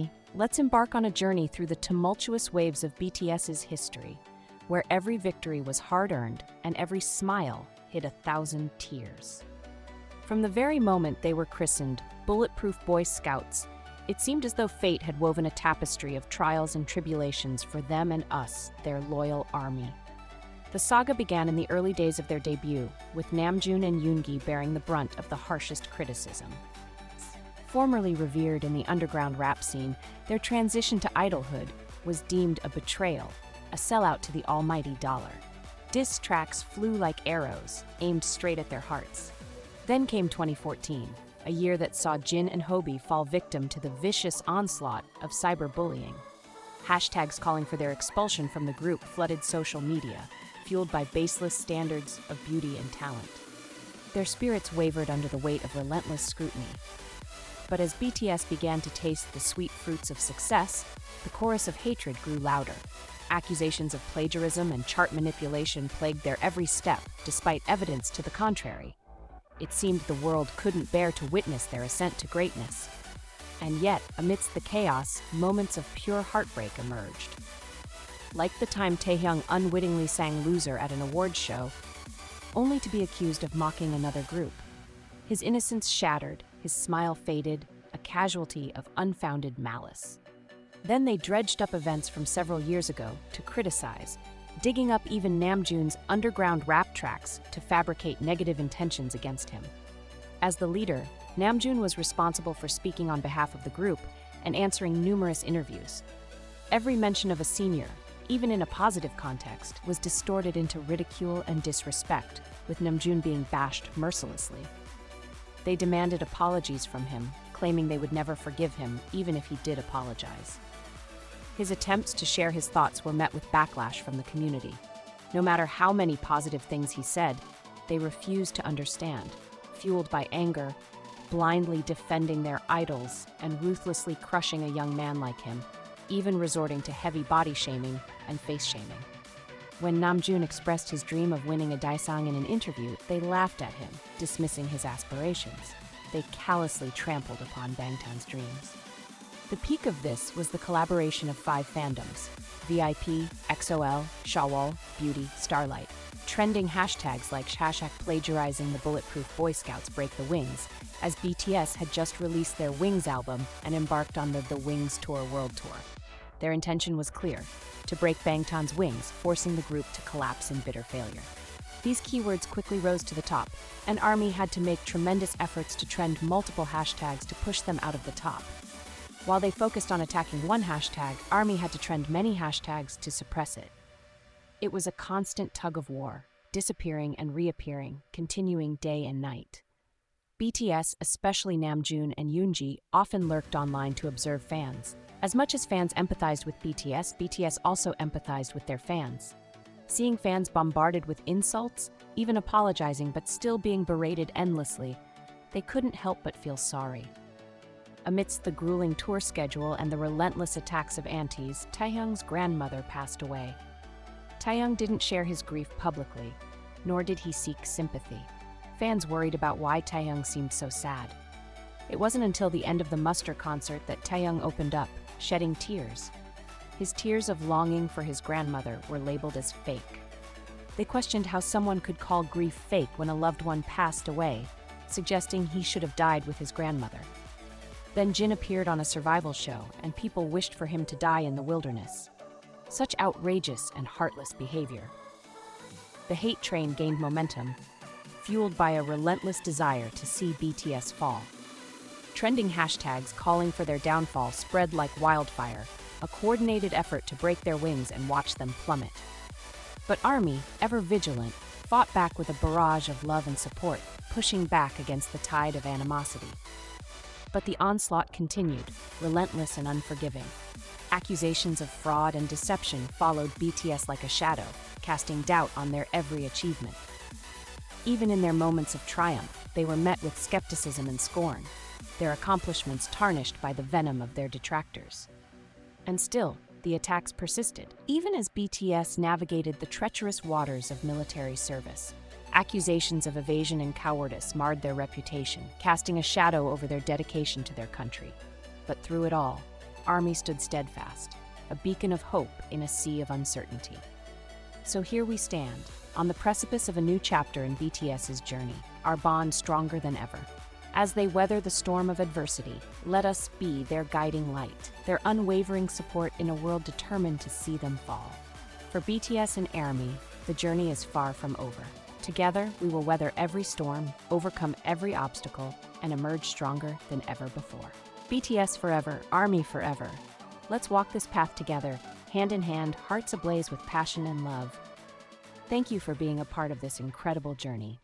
ARMY, let's embark on a journey through the tumultuous waves of BTS's history, where every victory was hard-earned and every smile hid 1,000 tears. From the very moment they were christened Bulletproof Boy Scouts, it seemed as though fate had woven a tapestry of trials and tribulations for them and us, their loyal ARMY. The saga began in the early days of their debut, with Namjoon and Yoongi bearing the brunt of the harshest criticism. Formerly revered in the underground rap scene, their transition to idolhood was deemed a betrayal, a sellout to the almighty dollar. Diss tracks flew like arrows, aimed straight at their hearts. Then came 2014, a year that saw Jin and Hobi fall victim to the vicious onslaught of cyberbullying. Hashtags calling for their expulsion from the group flooded social media, fueled by baseless standards of beauty and talent. Their spirits wavered under the weight of relentless scrutiny. But as BTS began to taste the sweet fruits of success, the chorus of hatred grew louder. Accusations of plagiarism and chart manipulation plagued their every step, despite evidence to the contrary. It seemed the world couldn't bear to witness their ascent to greatness. And yet, amidst the chaos, moments of pure heartbreak emerged. Like the time Taehyung unwittingly sang Loser at an awards show, only to be accused of mocking another group. His innocence shattered, his smile faded, a casualty of unfounded malice. Then they dredged up events from several years ago to criticize, digging up even Namjoon's underground rap tracks to fabricate negative intentions against him. As the leader, Namjoon was responsible for speaking on behalf of the group and answering numerous interviews. Every mention of a senior, even in a positive context, was distorted into ridicule and disrespect, with Namjoon being bashed mercilessly. They demanded apologies from him, claiming they would never forgive him, even if he did apologize. His attempts to share his thoughts were met with backlash from the community. No matter how many positive things he said, they refused to understand, fueled by anger, blindly defending their idols and ruthlessly crushing a young man like him, even resorting to heavy body shaming and face shaming. When Namjoon expressed his dream of winning a daesang in an interview, they laughed at him, dismissing his aspirations. They callously trampled upon Bangtan's dreams. The peak of this was the collaboration of 5 fandoms: VIP, XOL, Shawwal, Beauty, Starlight. Trending hashtags like hashtag plagiarizing the Bulletproof Boy Scouts break the wings, as BTS had just released their Wings album and embarked on the Wings Tour World Tour. Their intention was clear: to break Bangtan's wings, forcing the group to collapse in bitter failure. These keywords quickly rose to the top, and ARMY had to make tremendous efforts to trend multiple hashtags to push them out of the top. While they focused on attacking one hashtag, ARMY had to trend many hashtags to suppress it. It was a constant tug of war, disappearing and reappearing, continuing day and night. BTS, especially Namjoon and Yoongi, often lurked online to observe fans. As much as fans empathized with BTS, BTS also empathized with their fans. Seeing fans bombarded with insults, even apologizing but still being berated endlessly, they couldn't help but feel sorry. Amidst the grueling tour schedule and the relentless attacks of aunties, Taehyung's grandmother passed away. Taehyung didn't share his grief publicly, nor did he seek sympathy. Fans worried about why Taehyung seemed so sad. It wasn't until the end of the Muster concert that Taehyung opened up, shedding tears. His tears of longing for his grandmother were labeled as fake. They questioned how someone could call grief fake when a loved one passed away, suggesting he should have died with his grandmother. Then Jin appeared on a survival show, and people wished for him to die in the wilderness. Such outrageous and heartless behavior. The hate train gained momentum, fueled by a relentless desire to see BTS fall. Trending hashtags calling for their downfall spread like wildfire, a coordinated effort to break their wings and watch them plummet. But ARMY, ever vigilant, fought back with a barrage of love and support, pushing back against the tide of animosity. But the onslaught continued, relentless and unforgiving. Accusations of fraud and deception followed BTS like a shadow, casting doubt on their every achievement. Even in their moments of triumph, they were met with skepticism and scorn, their accomplishments tarnished by the venom of their detractors. And still, the attacks persisted, even as BTS navigated the treacherous waters of military service. Accusations of evasion and cowardice marred their reputation, casting a shadow over their dedication to their country. But through it all, ARMY stood steadfast, a beacon of hope in a sea of uncertainty. So here we stand, on the precipice of a new chapter in BTS's journey, our bond stronger than ever. As they weather the storm of adversity, let us be their guiding light, their unwavering support in a world determined to see them fall. For BTS and ARMY, the journey is far from over. Together, we will weather every storm, overcome every obstacle, and emerge stronger than ever before. BTS forever, ARMY forever. Let's walk this path together, hand in hand, hearts ablaze with passion and love. Thank you for being a part of this incredible journey.